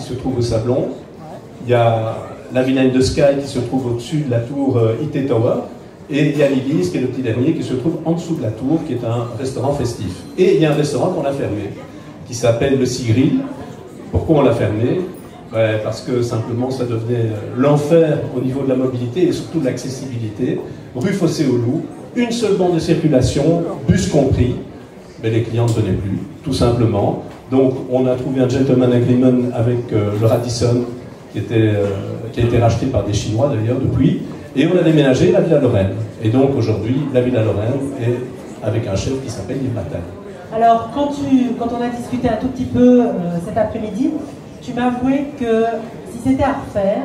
se trouve au Sablon. Il y a la Villa de Sky qui se trouve au-dessus de la tour IT Tower. Et il y a l'Ibis, qui est le petit dernier, qui se trouve en dessous de la tour, qui est un restaurant festif. Et il y a un restaurant qu'on a fermé, qui s'appelle le Sea Grill. Pourquoi on l'a fermé? Parce que simplement ça devenait l'enfer au niveau de la mobilité et surtout de l'accessibilité. Rue Fossé-au-Loup, une seule bande de circulation, bus compris, mais les clients ne venaient plus, tout simplement. Donc on a trouvé un gentleman agreement avec le Radisson, qui a été racheté par des Chinois d'ailleurs depuis, et on a déménagé la Villa Lorraine. Et donc aujourd'hui, la Villa Lorraine est avec un chef qui s'appelle Yves Matal. Alors quand on a discuté un tout petit peu cet après-midi, tu m'as avoué que si c'était à refaire,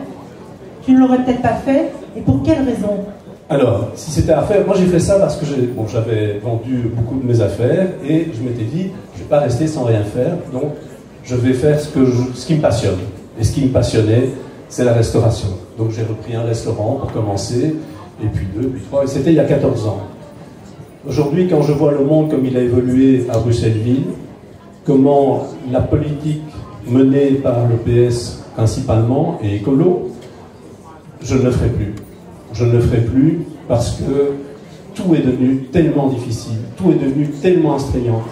tu ne l'aurais peut-être pas fait, et pour quelle raison? Alors, si c'était à refaire, moi j'ai fait ça parce que j'avais vendu beaucoup de mes affaires, et je m'étais dit, je ne vais pas rester sans rien faire, donc je vais faire ce qui me passionne. Et ce qui me passionnait, c'est la restauration. Donc j'ai repris un restaurant pour commencer, et puis 2, puis 3, et c'était il y a 14 ans. Aujourd'hui, quand je vois le monde comme il a évolué à Bruxelles-Ville, comment la politique menée par le PS principalement et écolo, je ne le ferai plus. Je ne le ferai plus parce que tout est devenu tellement difficile, tout est devenu tellement astreignant.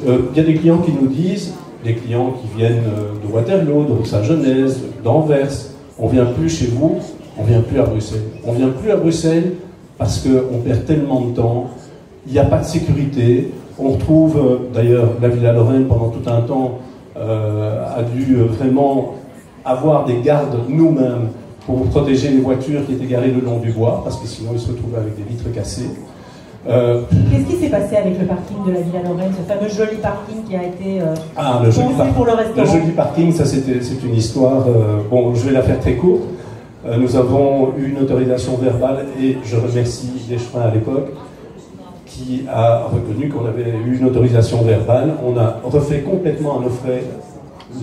Il y a des clients qui nous disent, des clients qui viennent de Waterloo, de Saint-Genèse, d'Anvers, on ne vient plus chez vous, on ne vient plus à Bruxelles. On ne vient plus à Bruxelles parce qu'on perd tellement de temps, il n'y a pas de sécurité. On retrouve, d'ailleurs, la Villa Lorraine pendant tout un temps a dû vraiment avoir des gardes nous-mêmes pour protéger les voitures qui étaient garées le long du bois, parce que sinon ils se retrouvaient avec des vitres cassées. Qu'est-ce qui s'est passé avec le parking de la Villa Lorraine, ce fameux joli parking qui a été pensé pour le restaurant? Le joli parking, ça c'est une histoire, bon, je vais la faire très courte. Nous avons eu une autorisation verbale, et je remercie Deschevin à l'époque, qui a reconnu qu'on avait eu une autorisation verbale. On a refait complètement à nos frais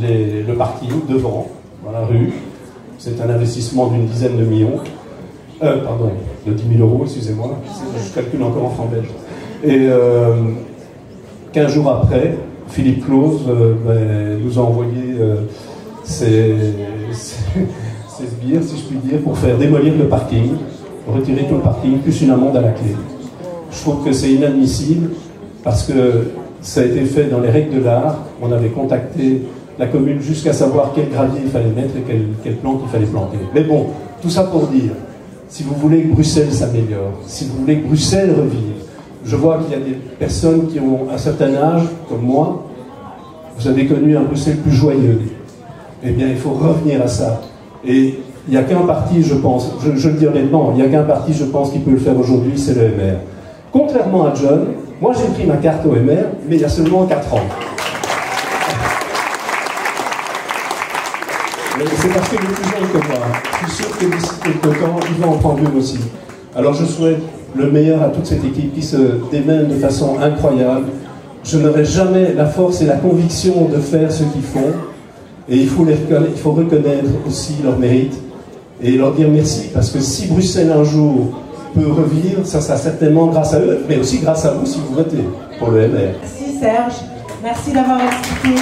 le parking devant, dans la rue. C'est un investissement d'une dizaine de millions. Pardon, de 10 000 euros, excusez-moi. Je calcule encore en francs belges. Et 15 jours après, Philippe Claus nous a envoyé ses sbires, si je puis dire, pour faire démolir le parking, retirer tout le parking, plus une amende à la clé. Je trouve que c'est inadmissible parce que ça a été fait dans les règles de l'art. On avait contacté la commune jusqu'à savoir quel gravier il fallait mettre et quelle plante il fallait planter. Mais bon, tout ça pour dire, si vous voulez que Bruxelles s'améliore, si vous voulez que Bruxelles revive, je vois qu'il y a des personnes qui ont un certain âge, comme moi, vous avez connu un Bruxelles plus joyeux. Eh bien, il faut revenir à ça. Et il n'y a qu'un parti, je pense, je le dis honnêtement, il n'y a qu'un parti, je pense, qui peut le faire aujourd'hui, c'est le MR. Contrairement à John, moi j'ai pris ma carte au MR, mais il y a seulement 4 ans. C'est parce qu'il est plus jeune que moi. Je suis sûr que d'ici quelques temps, il va en prendre une aussi. Alors je souhaite le meilleur à toute cette équipe qui se démène de façon incroyable. Je n'aurai jamais la force et la conviction de faire ce qu'ils font. Et il faut reconnaître aussi leur mérite et leur dire merci. Parce que si Bruxelles un jour peut revivre, ça sera certainement grâce à eux, mais aussi grâce à vous si vous votez pour le MR. Merci Serge, merci d'avoir expliqué.